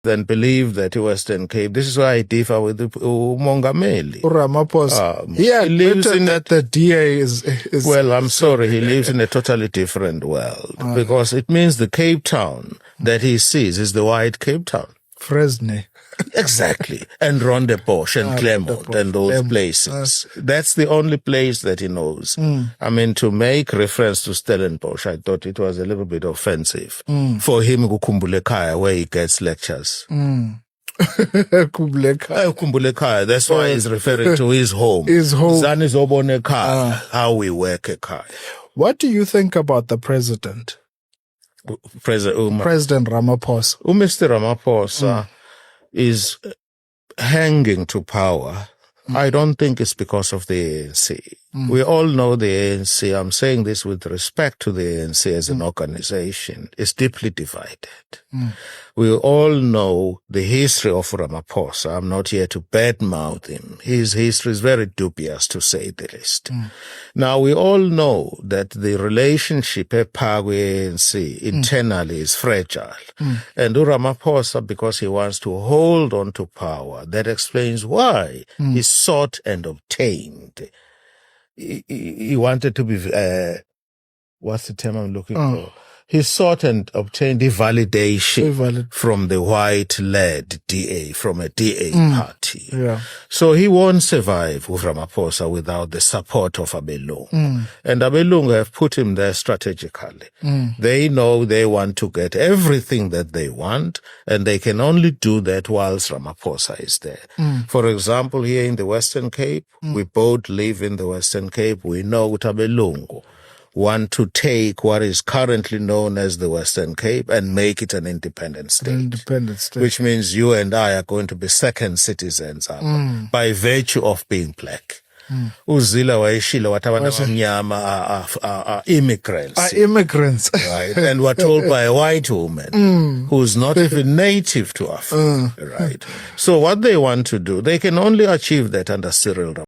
than believe that Western Cape. This is why I differ with Mongameli. Ramaphosa. He admitted that the DA is... Well, I'm sorry, he lives in a totally different world because it means the Cape Town that he sees is the white Cape Town. Fresne. Exactly. And Rondebosch and Claremont and those places. That's the only place that he knows. I mean, to make reference to Stellenbosch, I thought it was a little bit offensive for him Kukhumbule Khaya, where he gets lectures. Kukhumbule Khaya, that's why he's referring to his home. His home. Zani Zobone Khaya, how we work a Khaya. What do you think about the president? President Ramaphosa. Mr. Ramaphosa is hanging to power. I don't think it's because of the ANC. We all know the ANC. I'm saying this with respect to the ANC as an organization. It's deeply divided. We all know the history of Ramaphosa. I'm not here to badmouth him. His history is very dubious, to say the least. Now, we all know that the relationship at ANC internally is fragile. And Ramaphosa, because he wants to hold on to power, that explains why he sought and obtained. He wanted to be, what's the term I'm looking for? He sought and obtained the validation from the white-led DA, from a DA party. So he won't survive with Ramaphosa without the support of Abelungu. And Abelungu have put him there strategically. They know they want to get everything that they want, and they can only do that whilst Ramaphosa is there. For example, here in the Western Cape, we both live in the Western Cape. We know Abelungu want to take what is currently known as the Western Cape and make it an independent state. Which means you and I are going to be second citizens by virtue of being black. Uzila waishila watawana wamnyama are immigrants. Immigrants. Right. And were told by a white woman who's not even native to Africa. Right. So what they want to do, they can only achieve that under Cyril Ramaphosa.